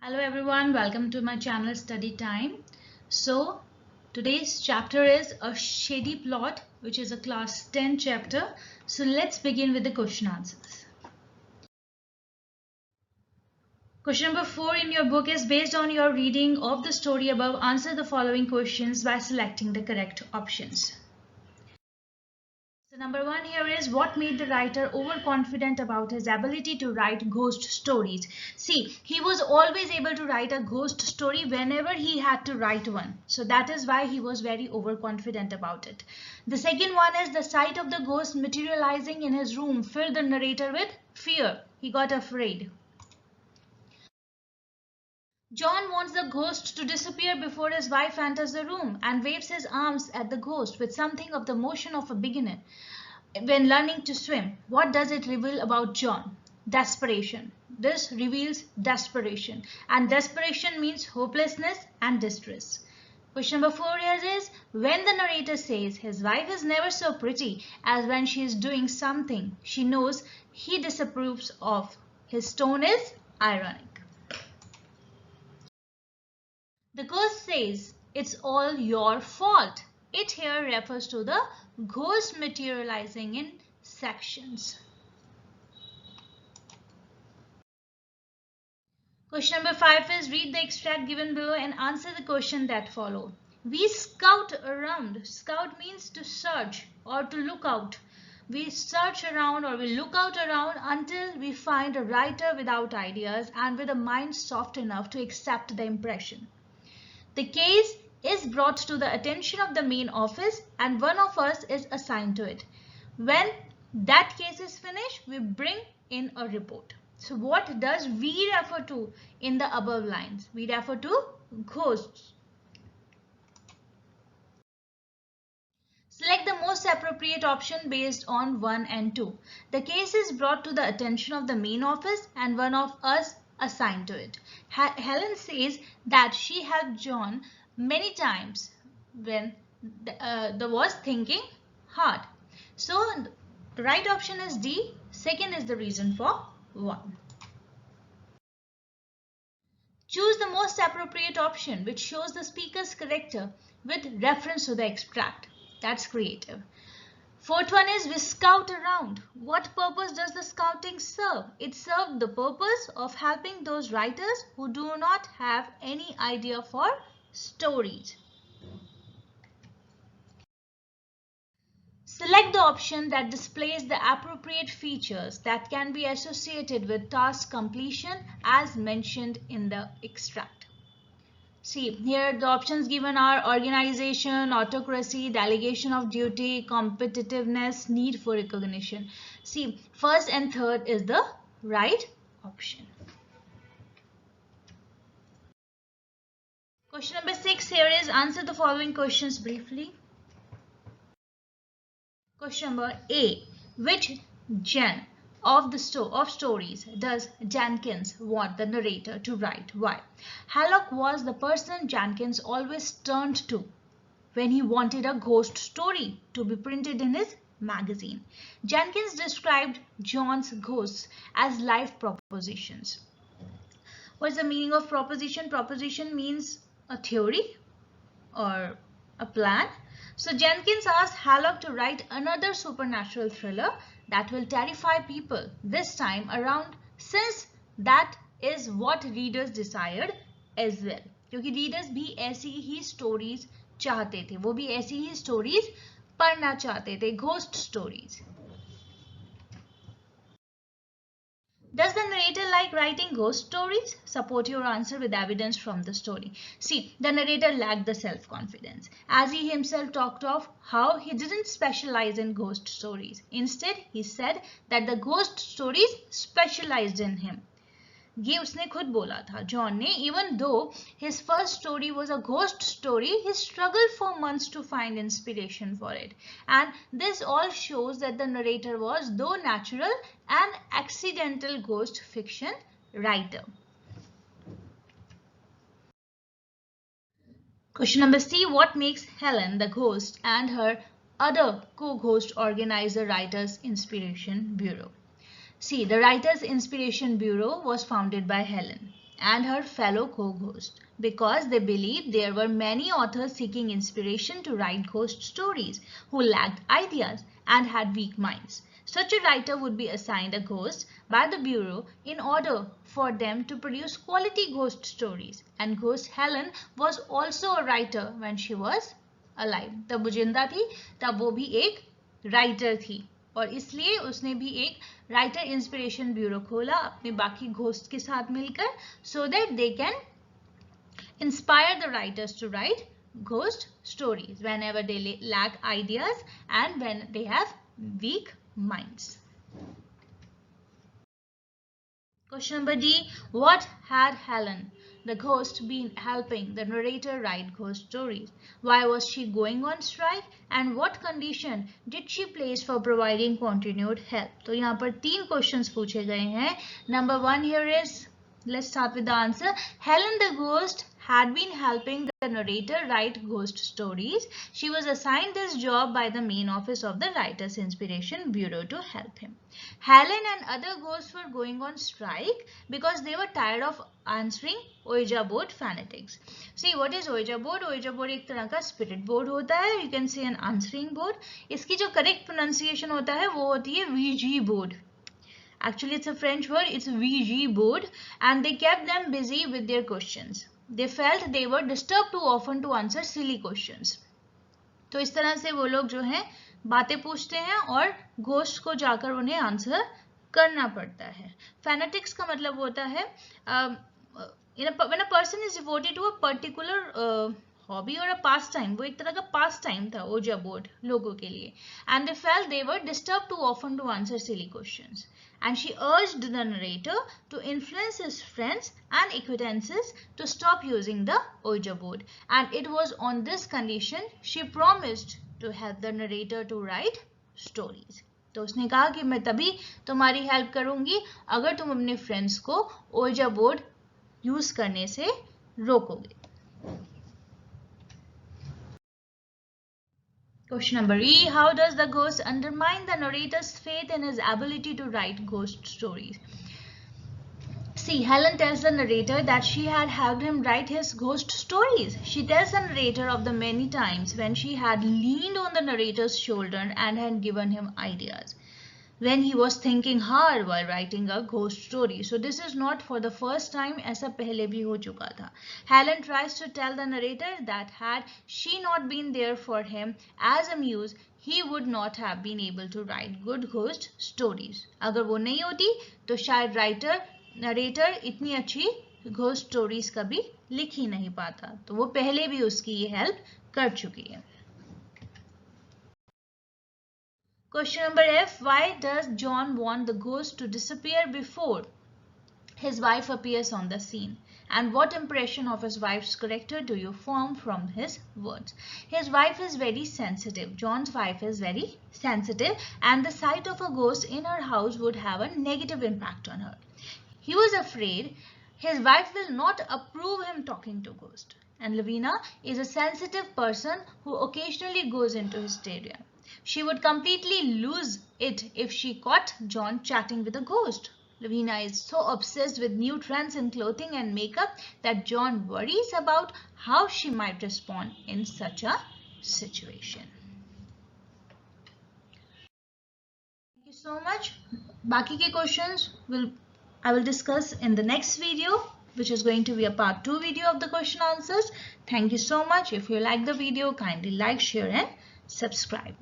Hello everyone, welcome to my channel Study Time. So today's chapter is a shady plot, which is a class 10 chapter. So let's begin with the question answers. Question number 4 in your book is based on your reading of the story above. Answer the following questions by selecting the correct options. So number 1 here is what made the writer overconfident about his ability to write ghost stories. See, he was always able to write a ghost story whenever he had to write one. So that is why he was very overconfident about it. The second one is the sight of the ghost materializing in his room filled the narrator with fear. He got afraid. John wants the ghost to disappear before his wife enters the room and waves his arms at the ghost with something of the motion of a beginner when learning to swim. What does it reveal about John? Desperation. This reveals desperation, and desperation means hopelessness and distress. Question number 4 is when the narrator says his wife is never so pretty as when she is doing something she knows he disapproves of, his tone is ironic. The ghost says, "It's all your fault." It here refers to the ghost materializing in sections. Question number 5 is read the extract given below and answer the question that follow. We scout around. Scout means to search or to look out. We search around or we look out around until we find a writer without ideas and with a mind soft enough to accept the impression. The case is brought to the attention of the main office and one of us is assigned to it. When that case is finished, we bring in a report. So what does we refer to in the above lines? We refer to ghosts. Select the most appropriate option based on 1 and 2. The case is brought to the attention of the main office and one of us assigned to it. Helen says that she helped John many times when the was thinking hard. So the right option is D. Second is the reason for 1. Choose the most appropriate option which shows the speaker's character with reference to the extract. That's creative. Fourth one is we scout around. What purpose does the scouting serve? It served the purpose of helping those writers who do not have any idea for stories. Select the option that displays the appropriate features that can be associated with task completion as mentioned in the extract. See, here the options given are organization, autocracy, delegation of duty, competitiveness, need for recognition. See, first and third is the right option. Question number 6 here is answer the following questions briefly. Question number A. Which genre of stories does Jenkins want the narrator to write? Why? Hallock was the person Jenkins always turned to when he wanted a ghost story to be printed in his magazine. Jenkins described John's ghosts as life propositions. What's the meaning of proposition? Proposition means a theory or a plan. So Jenkins asked Hallock to write another supernatural thriller that will terrify people this time around, since that is what readers desired as well. क्योंकि readers भी ऐसी ही stories चाहते थे, वो भी ऐसी ही stories पढ़ना चाहते थे, ghost stories. Does the narrator like writing ghost stories? Support your answer with evidence from the story. See, the narrator lacked the self-confidence, as he himself talked of how he didn't specialize in ghost stories. Instead, he said that the ghost stories specialized in him. ये उसने खुद बोला था John ने. Even though his first story was a ghost story, he struggled for months to find inspiration for it. And this all shows that the narrator was, though natural, an accidental ghost fiction writer. Question number C. What makes Helen the ghost and her other co-ghost organize the Writers' Inspiration Bureau? See, the Writers' Inspiration Bureau was founded by Helen. and her fellow co-ghost because they believed there were many authors seeking inspiration to write ghost stories who lacked ideas and had weak minds. Such a writer would be assigned a ghost by the Bureau in order for them to produce quality ghost stories. And Ghost Helen was also a writer when she was alive. तब वो जिंदा थी, तब वो भी एक writer थी और इसलिए उसने भी एक राइटर इंस्पिरेशन ब्यूरो खोला अपने बाकी घोस्ट के साथ मिलकर so that they can inspire the writers to write ghost stories whenever they lack ideas and when they have weak minds. Question number D. What had Helen, the ghost, been helping the narrator write ghost stories? Why was she going on strike? And what condition did she place for providing continued help? तो यहाँ पर 3 questions पूछे गए हैं. Number 1 here is, let's start with the answer. Helen the ghost had been helping the narrator write ghost stories. She was assigned this job by the main office of the Writers Inspiration Bureau to help him. Helen and other ghosts were going on strike because they were tired of answering Ouija board fanatics. See, what is Ouija board? Ouija board एक तरह का spirit board होता है. You can say an answering board. इसकी जो correct pronunciation होता है वो होती है Ouija board. Actually, it's a French word. It's Ouija board, and they kept them busy with their questions. They felt they were disturbed too often to answer silly questions. तो इस तरह से वो लोग जो हैं बातें पूछते हैं और घोस्ट को जाकर उन्हें आंसर करना पड़ता है. Fanatics का मतलब होता है when a person is devoted to a particular hobby or a pastime. वो एक तरह का pastime था Ouija board लोगों के लिए. And they felt they were disturbed too often to answer silly questions. And she urged the narrator to influence his friends and acquaintances to stop using the Ouija board. And it was on this condition she promised to help the narrator to write stories. तो उसने कहा कि मैं तभी तुम्हारी help करूंगी अगर तुम अपने फ्रेंड्स को Ouija board यूज करने से रोकोगे. Question number E. How does the ghost undermine the narrator's faith in his ability to write ghost stories? See, Helen tells the narrator that she had helped him write his ghost stories. She tells the narrator of the many times when she had leaned on the narrator's shoulder and had given him ideas when he was thinking hard while writing a ghost story. So this is not for the first time. ऐसा पहले भी हो चुका था. Helen tries to tell the narrator that had she not been there for him as a muse, he would not have been able to write good ghost stories. अगर वो नहीं होती तो शायद narrator इतनी अच्छी ghost stories कभी लिख ही नहीं पाता. तो वो पहले भी उसकी ये help कर चुकी है. Question number F. Why does John want the ghost to disappear before his wife appears on the scene? And what impression of his wife's character do you form from his words? His wife is very sensitive. John's wife is very sensitive, and the sight of a ghost in her house would have a negative impact on her. He was afraid his wife will not approve him talking to ghosts. And Lavina is a sensitive person who occasionally goes into hysteria. She would completely lose it if she caught John chatting with a ghost. Lavina is so obsessed with new trends in clothing and makeup that John worries about how she might respond in such a situation. Thank you so much. Baki ke questions I will discuss in the next video, which is going to be a part 2 video of the question answers. Thank you so much. If you like the video, kindly like, share and subscribe.